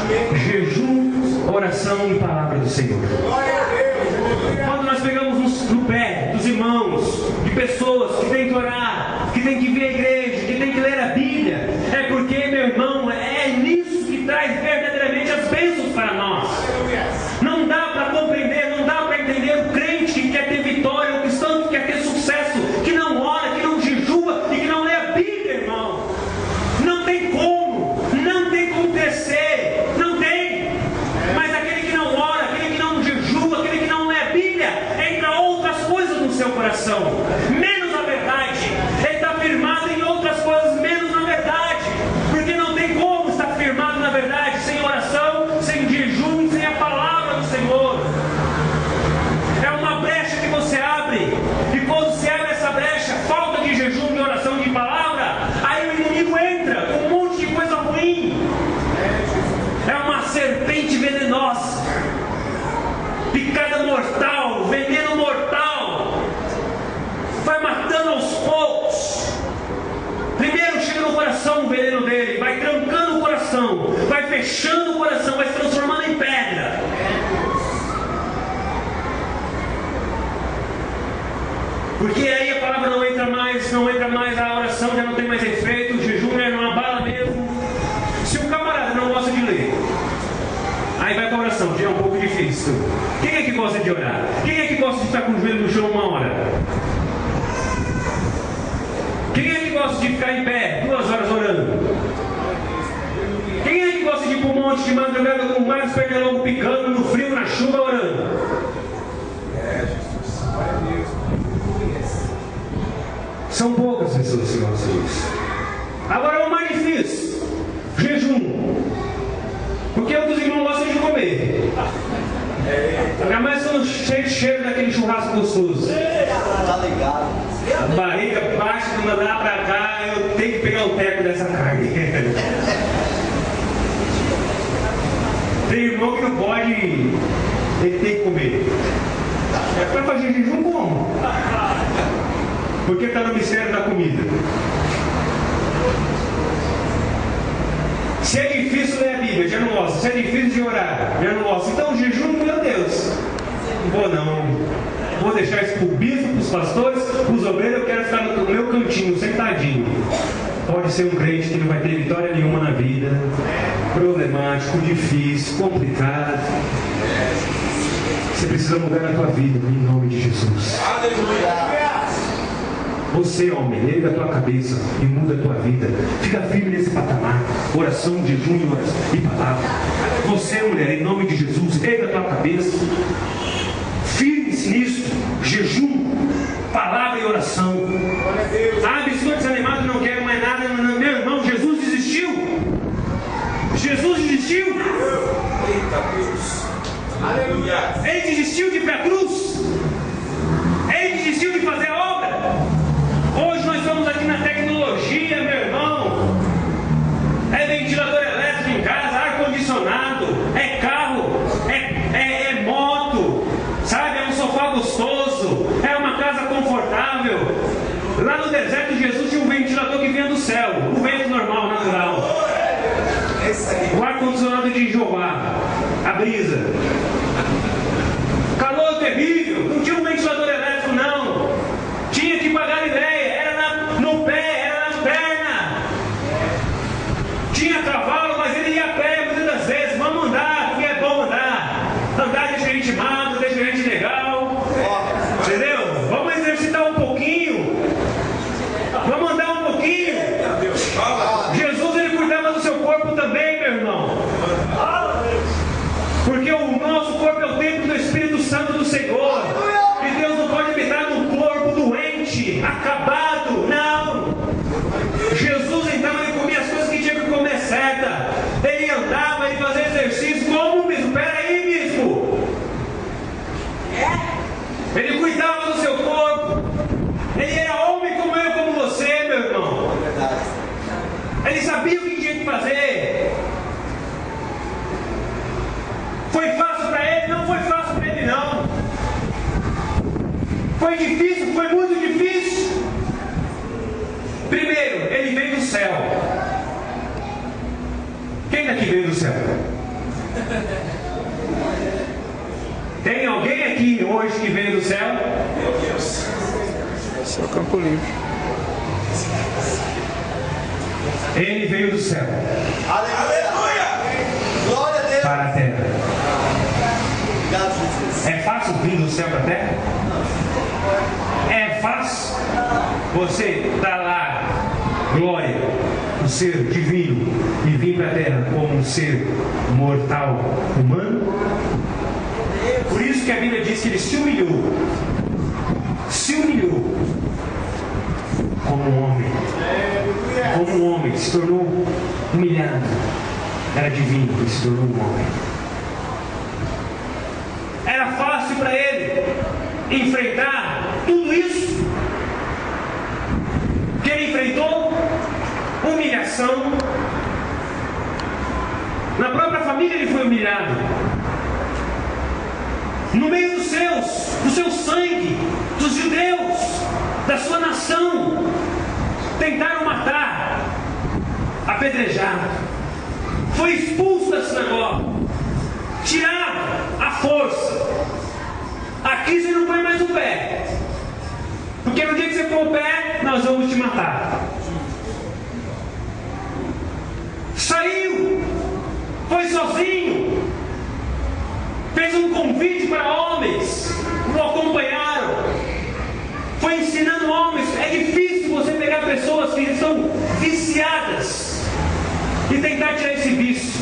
Jejum, oração e palavra do Senhor. Quando nós pegamos no pé dos irmãos, de pessoas que têm que orar, que têm que vir à igreja, que têm que ler a Bíblia, é porque, meu irmão, é nisso que traz verdadeiramente as bênçãos para nós. Não dá para compreender, não dá para entender o crente que quer ter vitória, o cristão que quer ter sucesso, que não ora, que não jejua e que não lê a Bíblia, irmão. Não tem como crescer, não tem. Mas aquele que não ora, aquele que não jejua, aquele que não lê a Bíblia, entra outras coisas no seu coração, menos a verdade. Ele está firmado em outras no coração o veneno dele, vai trancando o coração, vai fechando o coração, vai se transformando em pedra. Porque aí a palavra não entra mais, a oração já não tem mais efeito, o jejum já não abala mesmo. Se o camarada não gosta de ler, aí vai para a oração, que é um pouco difícil. Quem é que gosta de orar? Quem é que gosta de estar com o joelho no chão uma hora? Quem é que gosta de ficar em pé 2 horas orando? Quem é que gosta de ir para o monte de madrugada com mais pernilongo picando, no frio, na chuva, orando? São poucas pessoas que gostam disso. Agora o mais difícil, jejum. Porque outros irmãos gostam de comer. Ainda mais quando cheiro daquele churrasco gostoso. Tá ligado? A barriga baixa, de mandar pra cá, eu tenho que pegar o teco dessa carne. Tem irmão que não pode, ele tem que comer. É para fazer jejum como? Porque está no mistério da comida. Se é difícil ler a Bíblia, já não gosto. Se é difícil de orar, já não gosto. Então o jejum, meu Deus, não vou não. Vou deixar isso para o bispo, para os pastores, para os obreiros. Eu quero ficar no meu cantinho, sentadinho. Pode ser um crente que não vai ter vitória nenhuma na vida, problemático, difícil, complicado. Você precisa mudar a tua vida em nome de Jesus. Aleluia! Você, homem, erga a tua cabeça e muda a tua vida. Fica firme nesse patamar. Oração, jejum e palavra. Você, mulher, em nome de Jesus, erga a tua cabeça. Firme-se nisso. Jejum, palavra e oração. Ah, estou desanimado, não quero mais nada. Meu irmão, Jesus desistiu. Jesus desistiu. Eita Deus! Aleluia! Ele desistiu de ir para a cruz. Ele desistiu de fazer a obra. Hoje nós estamos aqui na tecnologia, meu irmão. É ventilador elétrico em casa, ar-condicionado, é carro, é moto, sabe? É um sofá gostoso, é uma casa confortável. Lá no deserto de Jesus tinha um ventilador que vinha do céu, o vento normal, natural. O ar-condicionado de Jeová, a brisa. Calor terrível, não tinha um ventilador elétrico não. Tinha que pagar ideia, era no pé, era na perna. Tinha cavalo, mas ele ia a pé muitas das vezes. Vamos andar, porque é bom andar. Andar deixa a gente magro, deixa a gente legal. Entendeu? Vamos exercitar um pouquinho. Vamos andar um pouquinho. Jesus, ele cuidava do seu corpo também, meu irmão. Porque o nosso corpo é o templo do Espírito Santo do Senhor. E Deus não pode habitar num corpo doente, acabado. Não. Jesus, então, ele comia as coisas que tinha que comer certa. Ele andava, ele fazia exercício. Como, bispo? Peraí, bispo. Ele cuidava do seu corpo. Ele era homem como eu, como você, meu irmão. Ele sabia o que tinha que fazer. Foi fácil para ele? Não foi fácil para ele, não. Foi difícil? Foi muito difícil. Primeiro, ele veio do céu. Quem daqui veio do céu? Tem alguém aqui hoje que veio do céu? Meu Deus! Esse é o Campo Limpo. Ele veio do céu Aleluia! Glória a Deus! para a terra. Obrigado, Jesus. É fácil vir do céu para a terra? É fácil você estar lá, glória, o ser divino, e vir para a terra como um ser mortal humano? Por isso que a Bíblia diz que ele se humilhou como um homem, se tornou humilhado. Era divino e se tornou um homem. Era fácil para ele enfrentar tudo isso que ele enfrentou. Humilhação. Na própria família ele foi humilhado. No meio do seu sangue, dos judeus, da sua nação, tentaram matar. apedrejado, foi expulso da sinagoga, tirado à força. Aqui você não põe mais o pé, porque no dia que você pôr o pé, nós vamos te matar. Saiu, foi sozinho, fez um convite para homens, o acompanharam, foi ensinando homens. É difícil você pegar pessoas que estão viciadas e tentar tirar esse vício.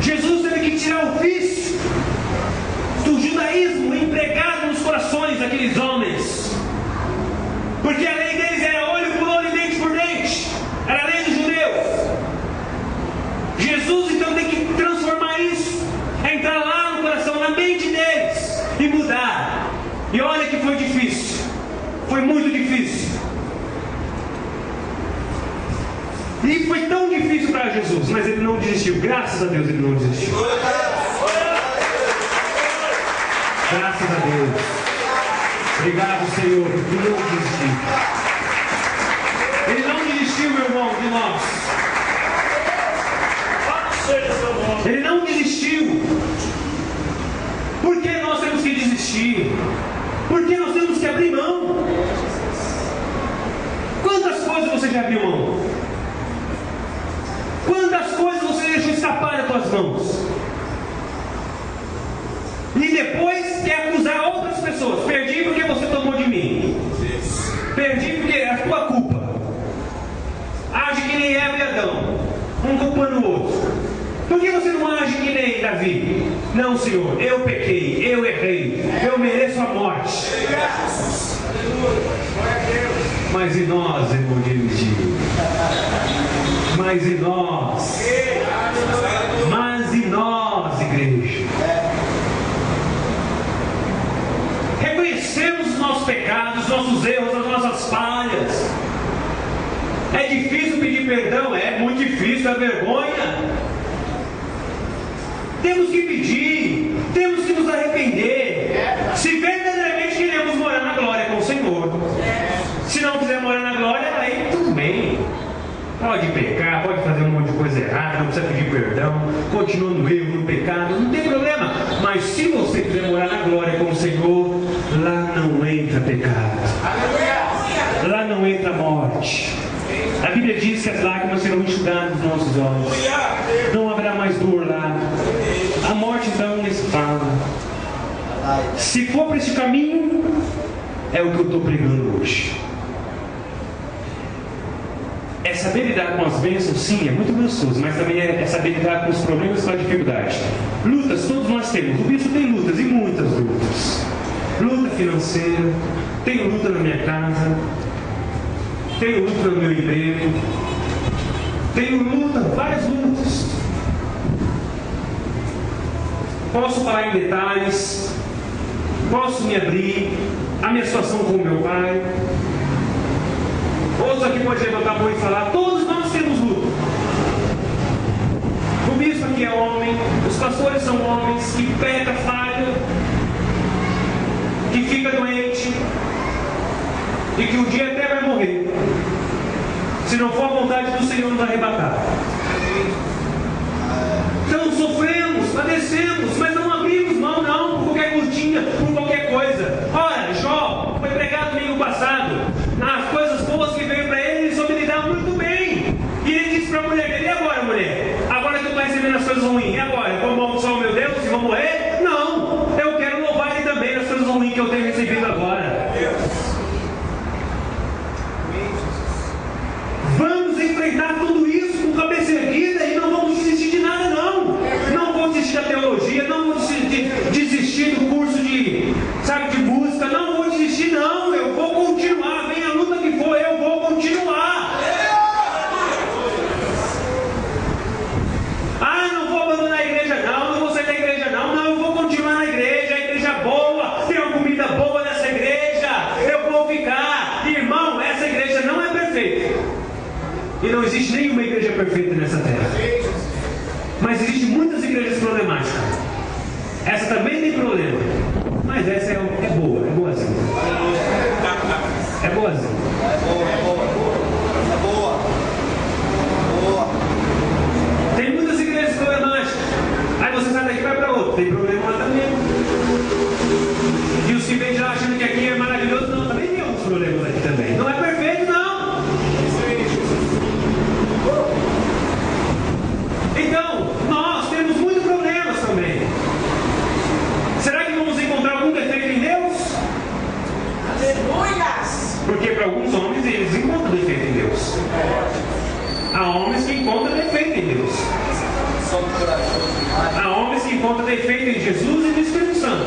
Jesus teve que tirar o vício do judaísmo empregado nos corações daqueles homens, porque a lei deles era olho por olho e dente por dente, era a lei dos judeus. Jesus então tem que transformar isso, entrar lá no coração, na mente deles e mudar. E olha que foi difícil, foi muito difícil. E foi tão difícil para Jesus, mas ele não desistiu. Graças a Deus ele não desistiu. Graças a Deus. Obrigado, Senhor, por não desistir. Ele não desistiu, meu irmão, de nós. Ele não desistiu. Por que nós temos que desistir? Por que nós temos que abrir mão? Quantas coisas você já abriu mão? Quantas coisas você deixou escapar das tuas mãos? E depois quer acusar outras pessoas. Perdi porque você tomou de mim. Perdi porque é a tua culpa. Age que nem Eva e Adão, um culpando o outro. Por que você não age que nem Davi? Não, Senhor, eu pequei, eu errei, eu mereço a morte. Mas e nós, irmão Diego? Mas e nós? Mas e nós, igreja? Reconhecemos os nossos pecados, os nossos erros, as nossas falhas. É difícil pedir perdão? É muito difícil, é vergonha. Temos que pedir, temos que nos arrepender. Se verdadeiramente queremos morar na glória com o Senhor. Se não quiser morar na glória, aí tudo bem. Pode pecar, pode fazer um monte de coisa errada, não precisa pedir perdão, continua no erro, no pecado, não tem problema. Mas se você quiser morar na glória com o Senhor, lá não entra pecado, lá não entra morte. A Bíblia diz que as lágrimas serão enxugadas dos nossos olhos, não haverá mais dor lá. A morte então nem se fala. Se for para esse caminho, é o que eu estou pregando hoje. É saber lidar com as bênçãos, sim, é muito gostoso, mas também é saber lidar com os problemas e com a dificuldade. Lutas, todos nós temos. O bispo tem lutas, e muitas lutas. Luta financeira, tenho luta na minha casa, tenho luta no meu emprego, tenho luta, várias lutas. Posso falar em detalhes, posso me abrir, a minha situação com o meu pai. Outros aqui podem levantar a mão e falar, todos nós temos luta. O bispo aqui é homem, os pastores são homens, que peca, falha, que fica doente, e que um dia até vai morrer, se não for a vontade do Senhor nos arrebatar. Então sofremos, padecemos, mas não abrimos mão não, por qualquer curtinha, por qualquer coisa. Ora, Jó foi pregado domingo passado, nas coisas boas que veio para ele, ele soube lidar muito bem. E ele disse para a mulher dele, e agora mulher? Agora que eu estou recebendo as coisas ruins, e agora? Eu vou amaldiçoar o meu Deus e vou morrer? Não, eu quero louvar ele também nas coisas ruins que eu tenho recebido agora. Vamos enfrentar tudo isso com cabeça erguida e não vamos desistir de nada não. Não vou desistir da teologia, não vou desistir do curso de música, não vou desistir não, eu vou continuar, venha a luta que for, eu vou continuar. Ah, não vou abandonar a igreja não vou sair da igreja não, eu vou continuar na igreja, a igreja é boa, tem uma comida boa nessa igreja, eu vou ficar. Irmão, essa igreja não é perfeita. E não existe nenhuma igreja perfeita nessa terra. Mas existem muitas igrejas problemáticas. Essa também tem problema. Mas essa é boa, é boazinha. É boazinha. É boa. defeito em Deus. Sou corajoso demais. Há homens que encontram defeito em Jesus e no Espírito Santo.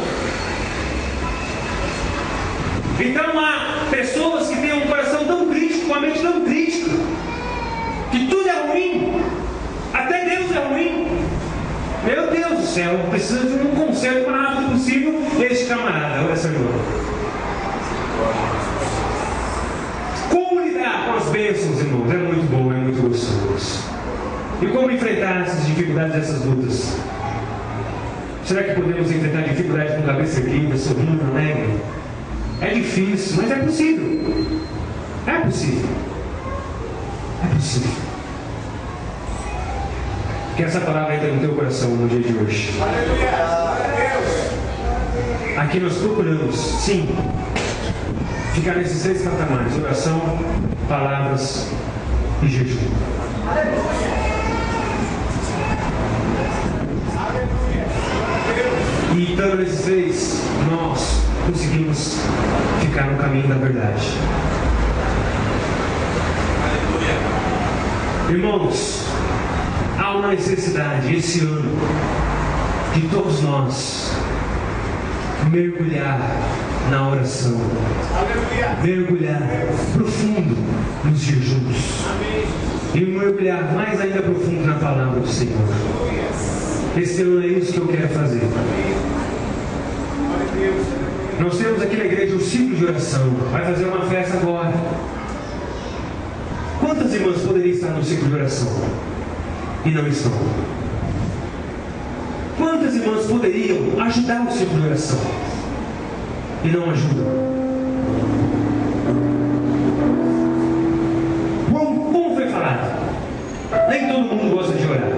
Então há pessoas que têm um coração tão crítico, uma mente tão crítica, que tudo é ruim, até Deus é ruim. Meu Deus do céu, precisa de um conselho para rápido possível este camarada, olha essa irmã. Como lidar com as bênçãos, irmãos? É muito bom, é muito gostoso. E como enfrentar essas dificuldades, essas lutas? Será que podemos enfrentar dificuldades com cabeça erguida, sorrindo, alegre? É difícil, mas é possível. É possível. É possível. Que essa palavra entre no teu coração no dia de hoje. Aqui nós procuramos, sim, ficar nesses 3 patamares: oração, palavras e jejum. E estando nesses 3, nós conseguimos ficar no caminho da verdade. Irmãos, há uma necessidade esse ano de todos nós mergulhar na oração, mergulhar profundo nos jejuns e mergulhar mais ainda profundo na palavra do Senhor. Esse ano é isso que eu quero fazer. Nós temos aqui na igreja um ciclo de oração. Vai fazer uma festa agora. Quantas irmãs poderiam estar no ciclo de oração e não estão? Quantas irmãs poderiam ajudar o ciclo de oração e não ajudam? Como foi falado? Nem todo mundo gosta de orar.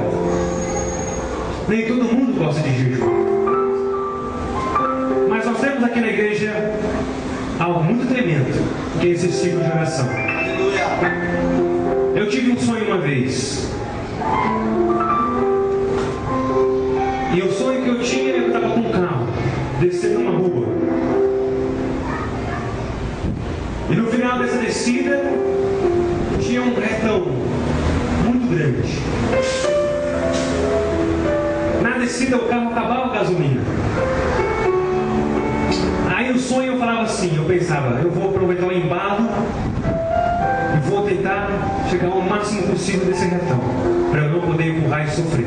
Nem todo mundo gosta de jejum. Mas nós temos aqui na igreja algo muito tremendo, que é esse ciclo de oração. Eu tive um sonho uma vez. E o sonho que eu tinha, eu estava com um carro, descendo uma rua. E no final dessa descida, tinha um retão muito grande. Na descida, o carro acabava a gasolina. Aí no sonho eu falava assim, eu pensava, eu vou aproveitar o embalo e vou tentar chegar ao máximo possível desse retão, para eu não poder empurrar e sofrer.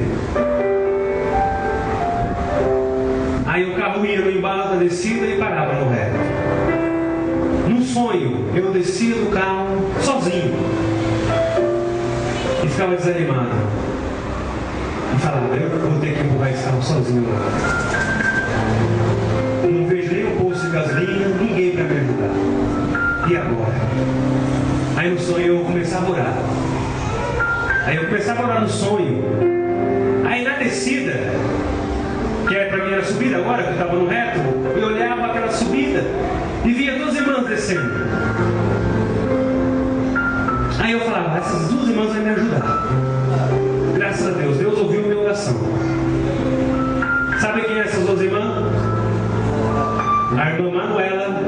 Aí o carro ia no embalo da descida e parava no reto. No sonho, eu descia do carro sozinho e ficava desanimado. E falava, eu vou ter que empurrar esse carro sozinho lá. Não vejo nem um posto de gasolina, ninguém para me ajudar. E agora? Aí no sonho eu começava a orar. Aí eu começava a orar no sonho. Aí na descida, que era para mim era subida agora, que eu estava no reto, eu olhava aquela subida e via 2 irmãs descendo. Aí eu falava, essas 2 irmãs vão me ajudar. Graças a Deus, Deus ouviu minha oração. Sabe quem é essas 2 irmãs? A irmã Manuela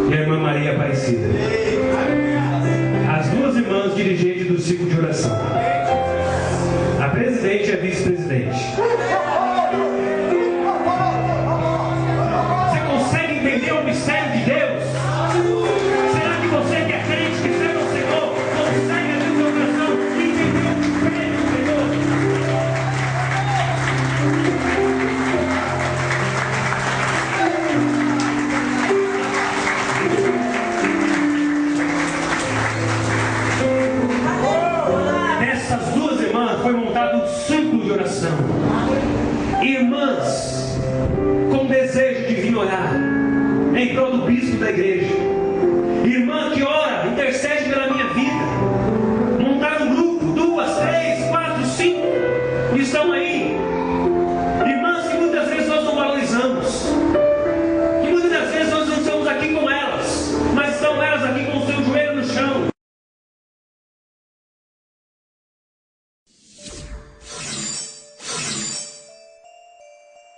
e a irmã Maria Aparecida. As 2 irmãs dirigentes do ciclo de oração. A presidente e a vice-presidente. Você consegue entender o mistério de Deus? Será que você que é crente, que serve ao Senhor, consegue abrir o seu coração e entender o mistério do Senhor? Nessas 2 irmãs foi montado um ciclo de oração. Irmãs com desejo de vir orar em prol do bispo da igreja,